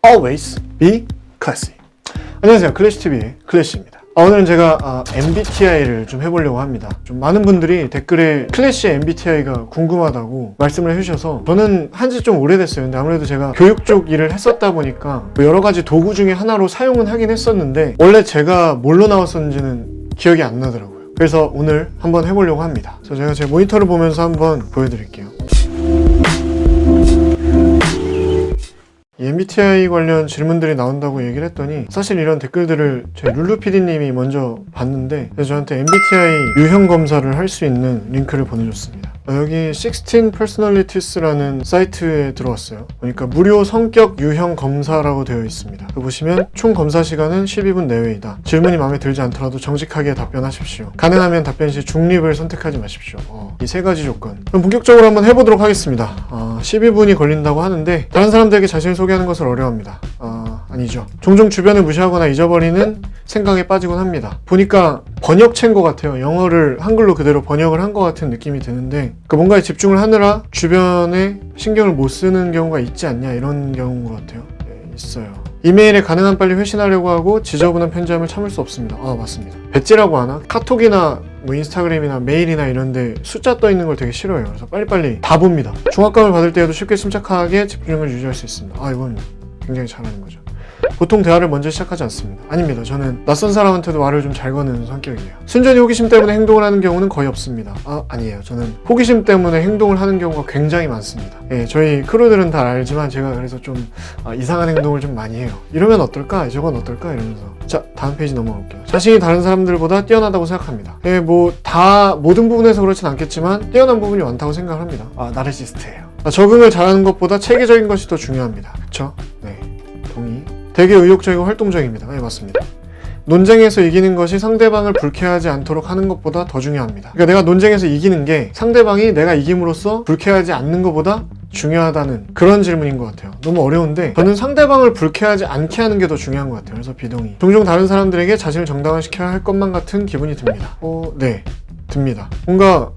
always be classy. 안녕하세요, 클래시TV의 클래시입니다. 오늘은 제가 MBTI를 좀 해보려고 합니다. 좀 많은 분들이 댓글에 클래시의 MBTI가 궁금하다고 말씀을 해주셔서 저는 한지 좀 오래됐어요. 근데 아무래도 제가 교육 쪽 일을 했었다 보니까 여러 가지 도구 중에 하나로 사용은 하긴 했었는데 원래 제가 뭘로 나왔었는지는 기억이 안 나더라고요. 그래서 오늘 한번 해보려고 합니다. 그래서 제가 제 모니터를 보면서 한번 보여드릴게요. 이 MBTI 관련 질문들이 나온다고 얘기를 했더니 사실 이런 댓글들을 저희 룰루 PD님이 먼저 봤는데 저한테 MBTI 유형 검사를 할 수 있는 링크를 보내줬습니다. 여기 16 Personalities라는 사이트에 들어왔어요. 그러니까 무료 성격 유형 검사라고 되어 있습니다. 보시면 총 검사 시간은 12분 내외이다. 질문이 마음에 들지 않더라도 정직하게 답변하십시오. 가능하면 답변 시 중립을 선택하지 마십시오. 이 세 가지 조건. 그럼 본격적으로 한번 해보도록 하겠습니다. 12분이 걸린다고 하는데 다른 사람들에게 자신을 소개하는 것을 어려워합니다. 아니죠. 종종 주변을 무시하거나 잊어버리는 생각에 빠지곤 합니다. 보니까 번역체인 것 같아요. 영어를 한글로 그대로 번역을 한 것 같은 느낌이 드는데 뭔가에 집중을 하느라 주변에 신경을 못 쓰는 경우가 있지 않냐 이런 경우인 것 같아요. 네, 있어요. 이메일에 가능한 빨리 회신하려고 하고 지저분한 편지함을 참을 수 없습니다. 맞습니다. 배지라고 하나? 카톡이나 인스타그램이나 메일이나 이런데 숫자 떠 있는 걸 되게 싫어해요. 그래서 빨리빨리 다 봅니다. 중압감을 받을 때에도 쉽게 침착하게 집중을 유지할 수 있습니다. 이건 굉장히 잘하는 거죠. 보통 대화를 먼저 시작하지 않습니다. 아닙니다. 저는 낯선 사람한테도 말을 좀 잘 거는 성격이에요. 순전히 호기심 때문에 행동을 하는 경우는 거의 없습니다. 아니에요. 저는 호기심 때문에 행동을 하는 경우가 굉장히 많습니다. 저희 크루들은 다 알지만 제가 그래서 좀 이상한 행동을 좀 많이 해요. 이러면 어떨까? 저건 어떨까? 이러면서. 자, 다음 페이지 넘어갈게요. 자신이 다른 사람들보다 뛰어나다고 생각합니다. 모든 부분에서 그렇진 않겠지만 뛰어난 부분이 많다고 생각을 합니다. 나르시스트예요. 적응을 잘하는 것보다 체계적인 것이 더 중요합니다. 그쵸? 네, 동의. 되게 의욕적이고 활동적입니다. 네, 맞습니다. 논쟁에서 이기는 것이 상대방을 불쾌하지 않도록 하는 것보다 더 중요합니다. 그러니까 내가 논쟁에서 이기는 게 상대방이 내가 이김으로써 불쾌하지 않는 것보다 중요하다는 그런 질문인 것 같아요. 너무 어려운데 저는 상대방을 불쾌하지 않게 하는 게 더 중요한 것 같아요. 그래서 비동의. 종종 다른 사람들에게 자신을 정당화시켜야 할 것만 같은 기분이 듭니다. 네, 듭니다. 뭔가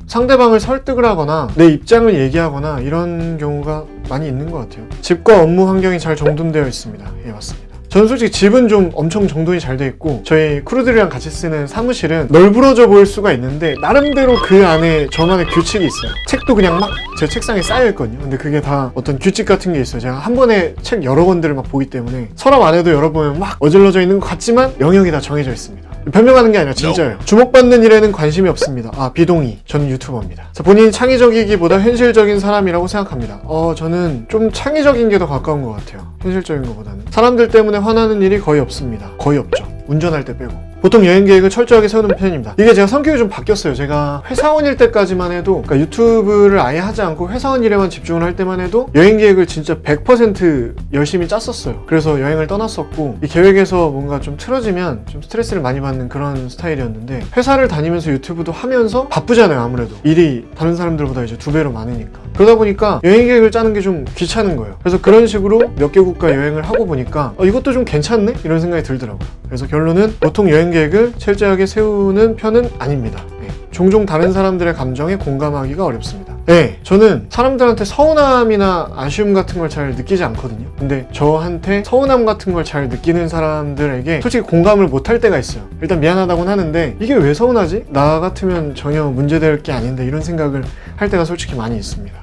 상대방을 설득을 하거나 내 입장을 얘기하거나 이런 경우가 많이 있는 것 같아요. 집과 업무 환경이 잘 정돈되어 있습니다. 예, 맞습니다. 저는 솔직히 집은 좀 엄청 정돈이 잘 돼 있고 저희 크루들이랑 같이 쓰는 사무실은 널브러져 보일 수가 있는데 나름대로 그 안에 저만의 규칙이 있어요. 책도 그냥 막 제 책상에 쌓여 있거든요. 근데 그게 다 어떤 규칙 같은 게 있어요. 제가 한 번에 책 여러 권들을 막 보기 때문에 서랍 안에도 열어보면 막 어질러져 있는 것 같지만 영역이 다 정해져 있습니다. 변명하는 게 아니라 진짜예요. 주목받는 일에는 관심이 없습니다. 비동의. 저는 유튜버입니다. 본인이 창의적이기보다 현실적인 사람이라고 생각합니다. 저는 좀 창의적인 게 더 가까운 것 같아요. 현실적인 것보다는. 사람들 때문에 화나는 일이 거의 없습니다. 거의 없죠. 운전할 때 빼고. 보통 여행 계획을 철저하게 세우는 편입니다. 이게 제가 성격이 좀 바뀌었어요. 제가 회사원일 때까지만 해도 그러니까 유튜브를 아예 하지 않고 회사원 일에만 집중을 할 때만 해도 여행 계획을 진짜 100% 열심히 짰었어요. 그래서 여행을 떠났었고 이 계획에서 뭔가 좀 틀어지면 좀 스트레스를 많이 받는 그런 스타일이었는데 회사를 다니면서 유튜브도 하면서 바쁘잖아요. 아무래도 일이 다른 사람들보다 이제 2배로 많으니까 그러다 보니까 여행 계획을 짜는 게 좀 귀찮은 거예요. 그래서 그런 식으로 몇 개 국가 여행을 하고 보니까 이것도 좀 괜찮네? 이런 생각이 들더라고요. 그래서 결론은 보통 여행 계획을 철저하게 세우는 편은 아닙니다. 종종 다른 사람들의 감정에 공감하기가 어렵습니다. 저는 사람들한테 서운함이나 아쉬움 같은 걸 잘 느끼지 않거든요. 근데 저한테 서운함 같은 걸 잘 느끼는 사람들에게 솔직히 공감을 못 할 때가 있어요. 일단 미안하다고는 하는데 이게 왜 서운하지? 나 같으면 전혀 문제될 게 아닌데 이런 생각을 할 때가 솔직히 많이 있습니다.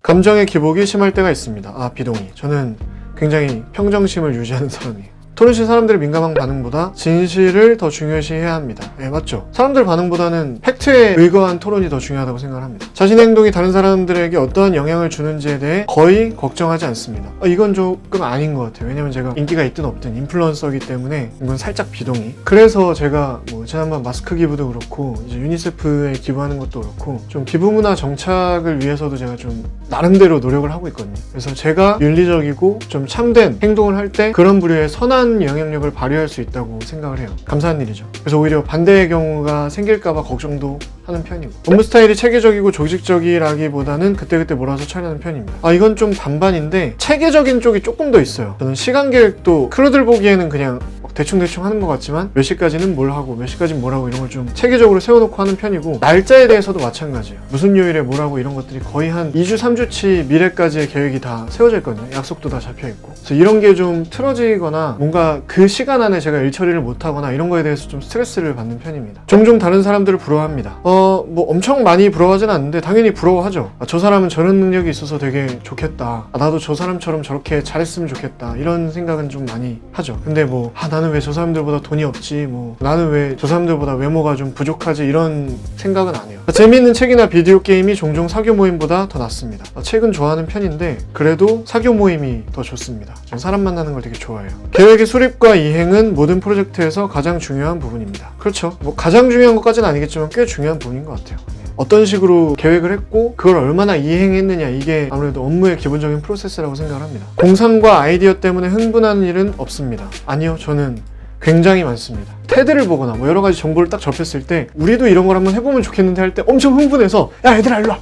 감정의 기복이 심할 때가 있습니다. 비동의. 저는 굉장히 평정심을 유지하는 사람이에요. 토론시 사람들의 민감한 반응보다 진실을 더 중요시해야 합니다. 맞죠? 사람들 반응보다는 팩트에 의거한 토론이 더 중요하다고 생각을 합니다. 자신의 행동이 다른 사람들에게 어떠한 영향을 주는지에 대해 거의 걱정하지 않습니다. 이건 조금 아닌 것 같아요. 왜냐면 제가 인기가 있든 없든 인플루언서이기 때문에 이건 살짝 비동의. 그래서 제가 지난번 마스크 기부도 그렇고 이제 유니세프에 기부하는 것도 그렇고 좀 기부문화 정착을 위해서도 제가 좀 나름대로 노력을 하고 있거든요. 그래서 제가 윤리적이고 좀 참된 행동을 할 때 그런 부류의 선한 영향력을 발휘할 수 있다고 생각을 해요. 감사한 일이죠. 그래서 오히려 반대의 경우가 생길까봐 걱정도 하는 편이고 업무 스타일이 체계적이고 조직적이라기보다는 그때그때 몰아서 처리하는 편입니다. 이건 좀 반반인데 체계적인 쪽이 조금 더 있어요. 저는 시간 계획도 크루들 보기에는 그냥 대충대충 하는 것 같지만 몇 시까지는 뭘 하고 몇 시까지는 뭘 하고 이런 걸 좀 체계적으로 세워놓고 하는 편이고, 날짜에 대해서도 마찬가지예요. 무슨 요일에 뭘 하고 이런 것들이 거의 한 2주 3주치 미래까지의 계획이 다 세워져 있거든요. 약속도 다 잡혀있고. 그래서 이런 게 좀 틀어지거나 뭔가 그 시간 안에 제가 일 처리를 못하거나 이런 거에 대해서 좀 스트레스를 받는 편입니다. 종종 다른 사람들을 부러워합니다. 뭐 엄청 많이 부러워하진 않는데 당연히 부러워하죠. 저 사람은 저런 능력이 있어서 되게 좋겠다. 나도 저 사람처럼 저렇게 잘했으면 좋겠다. 이런 생각은 좀 많이 하죠. 근데 뭐 나는 왜 저 사람들보다 돈이 없지, 뭐 나는 왜 저 사람들보다 외모가 좀 부족하지, 이런 생각은 안 해요. 재미있는 책이나 비디오 게임이 종종 사교 모임보다 더 낫습니다. 책은 좋아하는 편인데 그래도 사교 모임이 더 좋습니다. 전 사람 만나는 걸 되게 좋아해요. 계획의 수립과 이행은 모든 프로젝트에서 가장 중요한 부분입니다. 그렇죠. 뭐 가장 중요한 것까지는 아니겠지만 꽤 중요한 부분인 것 같아요. 어떤 식으로 계획을 했고 그걸 얼마나 이행했느냐, 이게 아무래도 업무의 기본적인 프로세스라고 생각을 합니다. 공상과 아이디어 때문에 흥분하는 일은 없습니다. 아니요, 저는 굉장히 많습니다. 테드를 보거나 뭐 여러 가지 정보를 딱 접했을 때 우리도 이런 걸 한번 해보면 좋겠는데 할 때 엄청 흥분해서 야 얘들아 일로 와,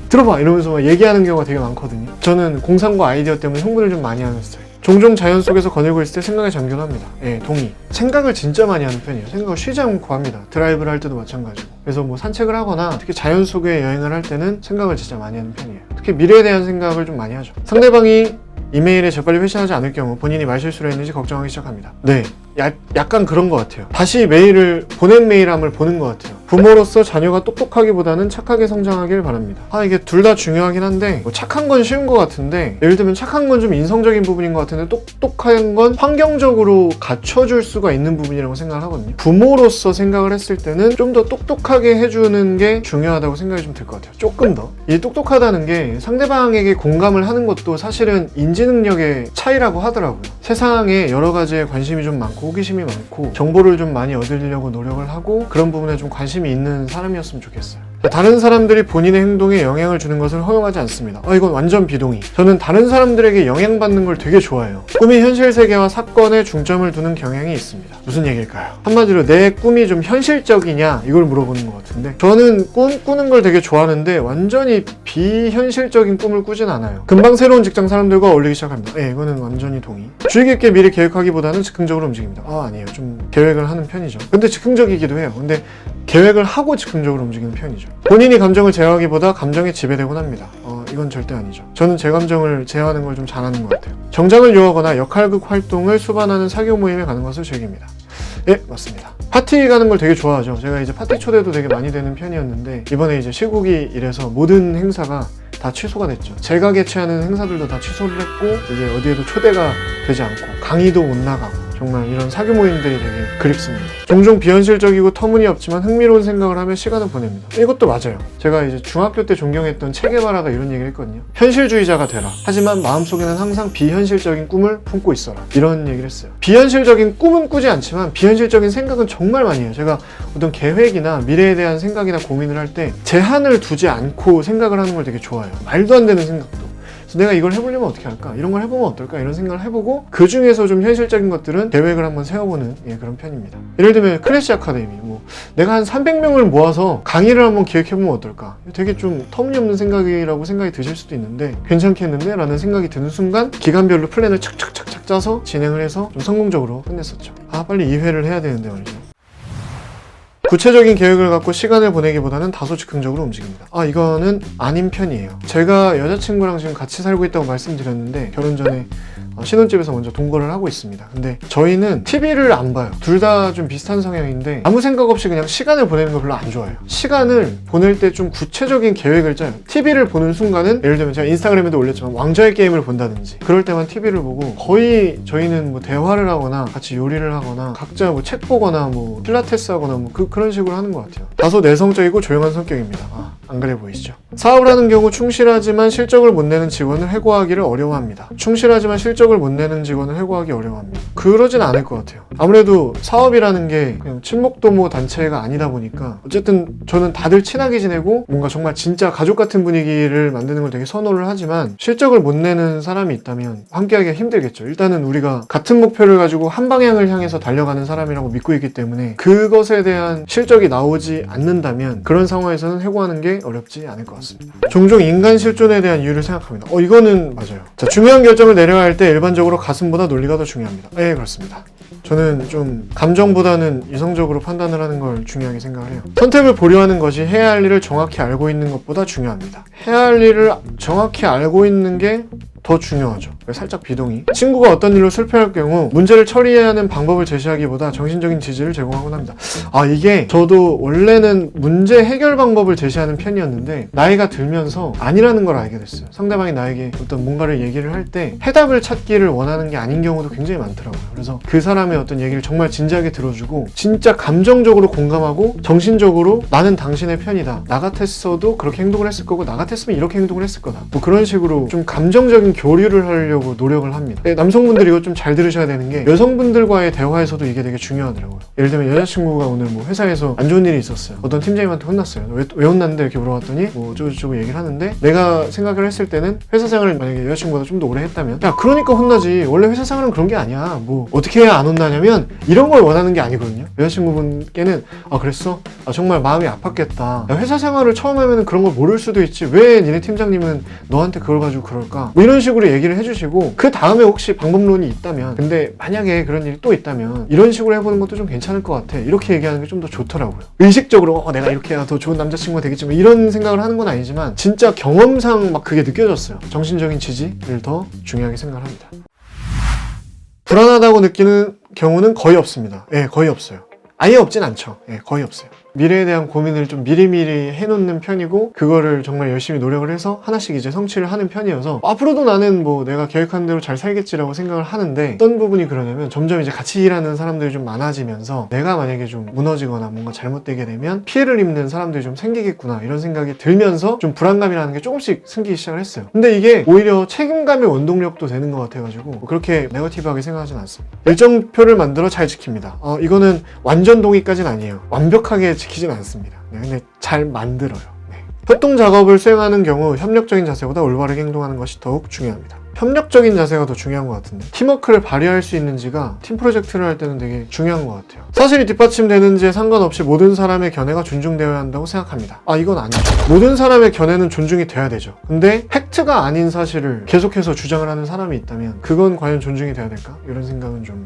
들어봐, 이러면서 막 얘기하는 경우가 되게 많거든요. 저는 공상과 아이디어 때문에 흥분을 좀 많이 하는 스타일. 종종 자연 속에서 거닐고 있을 때 생각에 잠겨 합니다. 예, 동의. 생각을 진짜 많이 하는 편이에요. 생각을 쉬지 않고 합니다. 드라이브를 할 때도 마찬가지고. 그래서 뭐 산책을 하거나 특히 자연 속에 여행을 할 때는 생각을 진짜 많이 하는 편이에요. 특히 미래에 대한 생각을 좀 많이 하죠. 상대방이 이메일에 재빨리 회신하지 않을 경우 본인이 말실수를 했는지 걱정하기 시작합니다. 네, 약간 그런 것 같아요. 다시 메일을, 보낸 메일함을 보는 것 같아요. 부모로서 자녀가 똑똑하기보다는 착하게 성장하길 바랍니다. 이게 둘 다 중요하긴 한데 뭐 착한 건 쉬운 것 같은데, 예를 들면 착한 건 좀 인성적인 부분인 것 같은데 똑똑한 건 환경적으로 갖춰줄 수가 있는 부분이라고 생각을 하거든요. 부모로서 생각을 했을 때는 좀 더 똑똑하게 해주는 게 중요하다고 생각이 좀 들 것 같아요. 조금 더. 이 똑똑하다는 게 상대방에게 공감을 하는 것도 사실은 인지 능력의 차이라고 하더라고요. 세상에 여러 가지에 관심이 좀 많고 호기심이 많고 정보를 좀 많이 얻으려고 노력을 하고 그런 부분에 좀 관심이 있는 사람이었으면 좋겠어요. 다른 사람들이 본인의 행동에 영향을 주는 것을 허용하지 않습니다. 이건 완전 비동의. 저는 다른 사람들에게 영향받는 걸 되게 좋아해요. 꿈이 현실 세계와 사건에 중점을 두는 경향이 있습니다. 무슨 얘기일까요? 한마디로 내 꿈이 좀 현실적이냐, 이걸 물어보는 것 같은데, 저는 꿈 꾸는 걸 되게 좋아하는데 완전히 비현실적인 꿈을 꾸진 않아요. 금방 새로운 직장 사람들과 어울리기 시작합니다. 이거는 완전히 동의. 주의 깊게 미리 계획하기보다는 즉흥적으로 움직입니다. 아니에요. 좀 계획을 하는 편이죠. 근데 즉흥적이기도 해요. 근데 계획을 하고 즉흥적으로 움직이는 편이죠. 본인이 감정을 제어하기보다 감정에 지배되곤 합니다. 이건 절대 아니죠. 저는 제 감정을 제어하는 걸 좀 잘하는 것 같아요. 정장을 요하거나 역할극 활동을 수반하는 사교 모임에 가는 것을 즐깁니다. 예, 맞습니다. 파티 가는 걸 되게 좋아하죠. 제가 이제 파티 초대도 되게 많이 되는 편이었는데 이번에 이제 시국이 이래서 모든 행사가 다 취소가 됐죠. 제가 개최하는 행사들도 다 취소를 했고 이제 어디에도 초대가 되지 않고 강의도 못 나가고, 정말 이런 사교 모임들이 되게 그립습니다. 종종 비현실적이고 터무니없지만 흥미로운 생각을 하며 시간을 보냅니다. 이것도 맞아요. 제가 이제 중학교 때 존경했던 체게바라가 이런 얘기를 했거든요. 현실주의자가 되라. 하지만 마음속에는 항상 비현실적인 꿈을 품고 있어라. 이런 얘기를 했어요. 비현실적인 꿈은 꾸지 않지만 비현실적인 생각은 정말 많이 해요. 제가 어떤 계획이나 미래에 대한 생각이나 고민을 할 때 제한을 두지 않고 생각을 하는 걸 되게 좋아해요. 말도 안 되는 생각도. 그래서 내가 이걸 해보려면 어떻게 할까? 이런 걸 해보면 어떨까? 이런 생각을 해보고 그 중에서 좀 현실적인 것들은 계획을 한번 세워보는 그런 편입니다. 예를 들면 클래시 아카데미, 내가 한 300명을 모아서 강의를 한번 기획해보면 어떨까? 되게 좀 터무니없는 생각이라고 생각이 드실 수도 있는데 괜찮겠는데? 라는 생각이 드는 순간 기간별로 플랜을 착착착착 짜서 진행을 해서 좀 성공적으로 끝냈었죠. 빨리 2회를 해야 되는데 말이죠. 구체적인 계획을 갖고 시간을 보내기보다는 다소 즉흥적으로 움직입니다. 이거는 아닌 편이에요. 제가 여자친구랑 지금 같이 살고 있다고 말씀드렸는데 결혼 전에 신혼집에서 먼저 동거를 하고 있습니다. 근데 저희는 TV를 안 봐요. 둘 다 좀 비슷한 성향인데 아무 생각 없이 그냥 시간을 보내는 거 별로 안 좋아해요. 시간을 보낼 때 좀 구체적인 계획을 짜요. TV를 보는 순간은 예를 들면 제가 인스타그램에도 올렸지만 왕좌의 게임을 본다든지 그럴 때만 TV를 보고 거의 저희는 뭐 대화를 하거나 같이 요리를 하거나 각자 뭐 책 보거나 뭐 필라테스 하거나 뭐 그런 식으로 하는 것 같아요. 다소 내성적이고 조용한 성격입니다. 안 그래 보이시죠? 사업을 하는 경우 충실하지만 실적을 못 내는 직원을 해고하기를 어려워합니다. 충실하지만 실적을 못 내는 직원을 해고하기 어려워합니다. 그러진 않을 것 같아요. 아무래도 사업이라는 게 그냥 친목도모 단체가 아니다 보니까 어쨌든 저는 다들 친하게 지내고 뭔가 정말 진짜 가족 같은 분위기를 만드는 걸 되게 선호를 하지만 실적을 못 내는 사람이 있다면 함께하기가 힘들겠죠. 일단은 우리가 같은 목표를 가지고 한 방향을 향해서 달려가는 사람이라고 믿고 있기 때문에 그것에 대한 실적이 나오지 않는다면 그런 상황에서는 해고하는 게 어렵지 않을 것 같습니다. 종종 인간 실존에 대한 이유를 생각합니다. 이거는 맞아요. 자, 중요한 결정을 내려야 할 때 일반적으로 가슴보다 논리가 더 중요합니다. 네, 그렇습니다. 저는 좀 감정보다는 이성적으로 판단을 하는 걸 중요하게 생각을 해요. 선택을 보류하는 것이 해야 할 일을 정확히 알고 있는 것보다 중요합니다. 해야 할 일을 정확히 알고 있는 게 더 중요하죠. 살짝 비동의. 친구가 어떤 일로 실패할 경우 문제를 처리해야 하는 방법을 제시하기보다 정신적인 지지를 제공하곤 합니다. 이게 저도 원래는 문제 해결 방법을 제시하는 편이었는데 나이가 들면서 아니라는 걸 알게 됐어요. 상대방이 나에게 어떤 뭔가를 얘기를 할 때 해답을 찾기를 원하는 게 아닌 경우도 굉장히 많더라고요. 그래서 그 사람의 어떤 얘기를 정말 진지하게 들어주고 진짜 감정적으로 공감하고 정신적으로 나는 당신의 편이다. 나 같았어도 그렇게 행동을 했을 거고 나 같았으면 이렇게 행동을 했을 거다. 뭐 그런 식으로 좀 감정적인 교류를 하려고 노력을 합니다. 남성분들 이거 좀 잘 들으셔야 되는 게 여성분들과의 대화에서도 이게 되게 중요하더라고요. 예를 들면 여자친구가 오늘 뭐 회사에서 안 좋은 일이 있었어요. 어떤 팀장님한테 혼났어요. 왜 혼났는데 이렇게 물어봤더니 뭐 어쩌고저쩌고 얘기를 하는데 내가 생각을 했을 때는 회사 생활을 만약에 여자친구보다 좀 더 오래 했다면 야 그러니까 혼나지. 원래 회사 생활은 그런 게 아니야. 뭐 어떻게 해야 안 혼나냐면 이런 걸 원하는 게 아니거든요. 여자친구분께는 그랬어? 정말 마음이 아팠겠다. 야, 회사 생활을 처음 하면 그런 걸 모를 수도 있지. 왜 니네 팀장님은 너한테 그걸 가지고 그럴까? 뭐 이런 식으로 얘기를 해주시고 그 다음에 혹시 방법론이 있다면 근데 만약에 그런 일이 또 있다면 이런 식으로 해보는 것도 좀 괜찮을 것 같아. 이렇게 얘기하는 게 좀 더 좋더라고요. 의식적으로 내가 이렇게 해야 더 좋은 남자친구가 되겠지 뭐 이런 생각을 하는 건 아니지만 진짜 경험상 막 그게 느껴졌어요. 정신적인 지지를 더 중요하게 생각을 합니다. 불안하다고 느끼는 경우는 거의 없습니다. 거의 없어요. 아예 없진 않죠. 거의 없어요. 미래에 대한 고민을 좀 미리미리 해놓는 편이고 그거를 정말 열심히 노력을 해서 하나씩 이제 성취를 하는 편이어서 앞으로도 나는 뭐 내가 계획한 대로 잘 살겠지라고 생각을 하는데 어떤 부분이 그러냐면 점점 이제 같이 일하는 사람들이 좀 많아지면서 내가 만약에 좀 무너지거나 뭔가 잘못되게 되면 피해를 입는 사람들이 좀 생기겠구나 이런 생각이 들면서 좀 불안감이라는 게 조금씩 생기기 시작을 했어요. 근데 이게 오히려 책임감의 원동력도 되는 것 같아가지고 그렇게 네거티브하게 생각하진 않습니다. 일정표를 만들어 잘 지킵니다. 이거는 완전 동의까지는 아니에요. 완벽하게 지키진 않습니다. 근데 잘 만들어요. 협동 작업을 수행하는 경우 협력적인 자세보다 올바르게 행동하는 것이 더욱 중요합니다. 협력적인 자세가 더 중요한 것 같은데 팀워크를 발휘할 수 있는지가 팀 프로젝트를 할 때는 되게 중요한 것 같아요. 사실이 뒷받침되는지에 상관없이 모든 사람의 견해가 존중되어야 한다고 생각합니다. 이건 아니죠. 모든 사람의 견해는 존중이 돼야 되죠. 근데 팩트가 아닌 사실을 계속해서 주장을 하는 사람이 있다면 그건 과연 존중이 돼야 될까? 이런 생각은 좀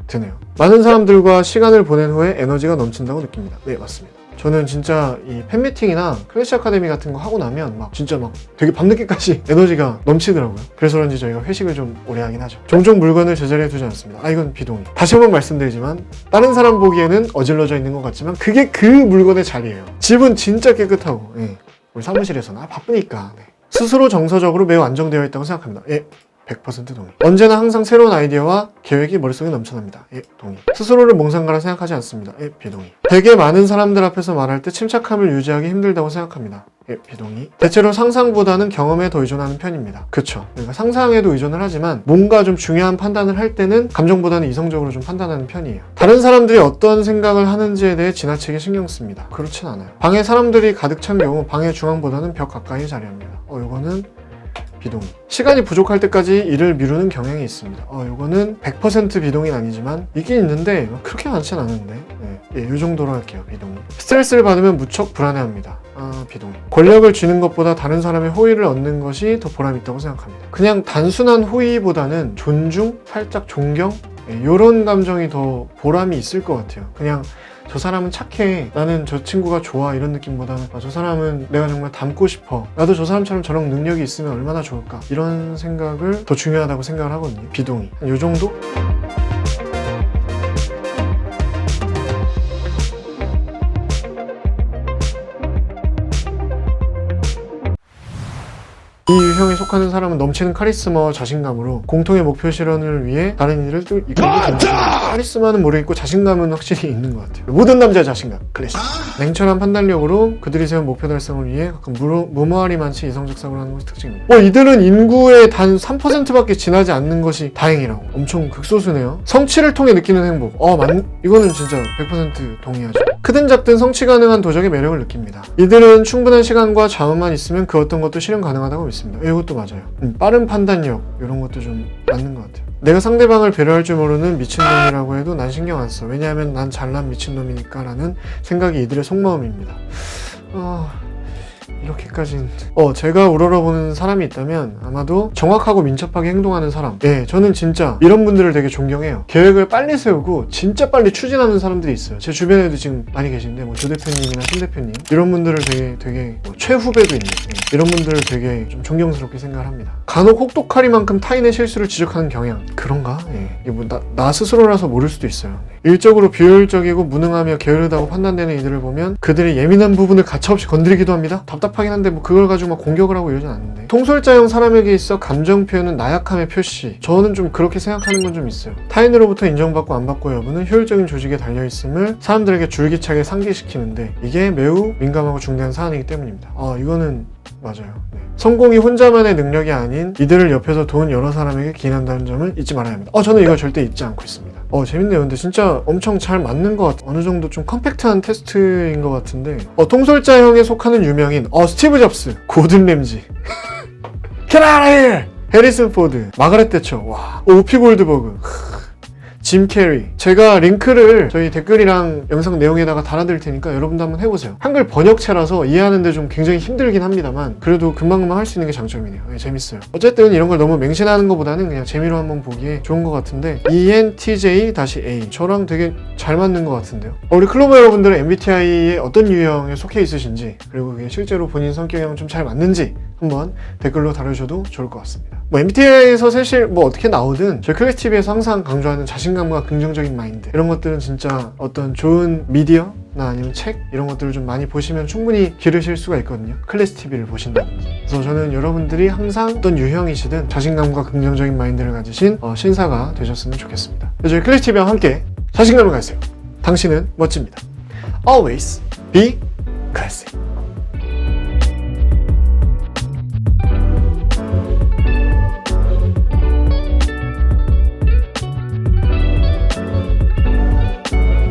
드네요. 많은 사람들과 시간을 보낸 후에 에너지가 넘친다고 느낍니다. 네, 맞습니다. 저는 진짜 이 팬미팅이나 클래시 아카데미 같은 거 하고 나면 막 진짜 막 되게 밤늦게까지 에너지가 넘치더라고요. 그래서 그런지 저희가 회식을 좀 오래 하긴 하죠. 종종 물건을 제자리에 두지 않습니다. 이건 비동의. 다시 한번 말씀드리지만 다른 사람 보기에는 어질러져 있는 것 같지만 그게 그 물건의 자리예요. 집은 진짜 깨끗하고 우리 사무실에서는 바쁘니까 스스로 정서적으로 매우 안정되어 있다고 생각합니다. 100% 동의. 언제나 항상 새로운 아이디어와 계획이 머릿속에 넘쳐납니다. 동의. 스스로를 몽상가라 생각하지 않습니다. 비동의. 되게 많은 사람들 앞에서 말할 때 침착함을 유지하기 힘들다고 생각합니다. 비동의. 대체로 상상보다는 경험에 더 의존하는 편입니다. 그쵸. 그러니까 상상에도 의존을 하지만 뭔가 좀 중요한 판단을 할 때는 감정보다는 이성적으로 좀 판단하는 편이에요. 다른 사람들이 어떤 생각을 하는지에 대해 지나치게 신경 씁니다. 그렇진 않아요. 방에 사람들이 가득 찬 경우 방의 중앙보다는 벽 가까이 자리합니다. 요거는 비동의. 시간이 부족할 때까지 일을 미루는 경향이 있습니다. 요거는 100% 비동의는 아니지만 있긴 있는데 그렇게 많진 않은데 이 정도로 할게요. 비동의. 스트레스를 받으면 무척 불안해합니다. 비동의. 권력을 쥐는 것보다 다른 사람의 호의를 얻는 것이 더 보람있다고 생각합니다. 그냥 단순한 호의보다는 존중, 살짝 존경 이런 감정이 더 보람이 있을 것 같아요. 그냥 저 사람은 착해, 나는 저 친구가 좋아 이런 느낌보다는 저 사람은 내가 정말 닮고 싶어, 나도 저 사람처럼 저런 능력이 있으면 얼마나 좋을까 이런 생각을 더 중요하다고 생각을 하거든요. 비동의. 요 정도? 이 유형에 속하는 사람은 넘치는 카리스마와 자신감으로 공통의 목표 실현을 위해 다른 일을 이끌고 듭니다. 카리스마는 모르겠고 자신감은 확실히 있는 것 같아요. 모든 남자의 자신감, 클래식. 냉철한 판단력으로 그들이 세운 목표 달성을 위해 가끔 무모하리 많지 이성적 사고를 하는 것이 특징입니다. 이들은 인구의 단 3%밖에 지나지 않는 것이 다행이라고. 엄청 극소수네요. 성취를 통해 느끼는 행복. 이거는 진짜 100% 동의하죠. 크든 작든 성취 가능한 도적의 매력을 느낍니다. 이들은 충분한 시간과 자원만 있으면 그 어떤 것도 실현 가능하다고 믿습니다. 이것도 맞아요. 빠른 판단력 이런 것도 좀 맞는 것 같아요. 내가 상대방을 배려할 줄 모르는 미친놈이라고 해도 난 신경 안 써. 왜냐하면 난 잘난 미친놈이니까 라는 생각이 이들의 속마음입니다. 이렇게까진 제가 우러러보는 사람이 있다면 아마도 정확하고 민첩하게 행동하는 사람. 네, 저는 진짜 이런 분들을 되게 존경해요. 계획을 빨리 세우고 진짜 빨리 추진하는 사람들이 있어요. 제 주변에도 지금 많이 계신데 뭐 조 대표님이나 신 대표님 이런 분들을 되게 뭐 최후배도 있는 이런 분들을 되게 좀 존경스럽게 생각을 합니다. 간혹 혹독하리만큼 타인의 실수를 지적하는 경향. 그런가? 예. 이게 뭐 나 스스로라서 모를 수도 있어요. 일적으로 비효율적이고 무능하며 게으르다고 판단되는 이들을 보면 그들의 예민한 부분을 가차없이 건드리기도 합니다. 답답하긴 한데 뭐 그걸 가지고 막 공격을 하고 이러진 않는데, 통솔자형 사람에게 있어 감정 표현은 나약함의 표시. 저는 좀 그렇게 생각하는 건 좀 있어요. 타인으로부터 인정받고 안 받고 여부는 효율적인 조직에 달려있음을 사람들에게 줄기차게 상기시키는데 이게 매우 민감하고 중대한 사안이기 때문입니다. 이거는 맞아요. 네. 성공이 혼자만의 능력이 아닌 이들을 옆에서 도운 여러 사람에게 기인한다는 점을 잊지 말아야 합니다. 저는 이걸 절대 잊지 않고 있습니다. 재밌네요. 근데 진짜 엄청 잘 맞는 것 같아요. 어느 정도 좀 컴팩트한 테스트인 것 같은데, 통솔자형에 속하는 유명인 스티브 잡스, 고든 램지 Get out of here! 해리슨 포드, 마가렛 대처, 오피 골드버그, 짐 캐리. 제가 링크를 저희 댓글이랑 영상 내용에다가 달아드릴 테니까 여러분도 한번 해보세요. 한글 번역체라서 이해하는데 좀 굉장히 힘들긴 합니다만 그래도 금방금방 할 수 있는 게 장점이네요. 재밌어요. 어쨌든 이런 걸 너무 맹신하는 것보다는 그냥 재미로 한번 보기에 좋은 것 같은데, ENTJ-A 저랑 되게 잘 맞는 것 같은데요. 우리 클로버 여러분들은 MBTI의 어떤 유형에 속해 있으신지, 그리고 그게 실제로 본인 성격이랑 좀 잘 맞는지 한번 댓글로 다루셔도 좋을 것 같습니다. MBTI에서 사실 어떻게 나오든 저희 클래스TV에서 항상 강조하는 자신감과 긍정적인 마인드, 이런 것들은 진짜 어떤 좋은 미디어나 아니면 책 이런 것들을 좀 많이 보시면 충분히 기르실 수가 있거든요. 클래스TV를 보신다든지. 그래서 저는 여러분들이 항상 어떤 유형이시든 자신감과 긍정적인 마인드를 가지신 신사가 되셨으면 좋겠습니다. 저희 클래스TV와 함께 자신감을 가지세요. 당신은 멋집니다. Always be classy.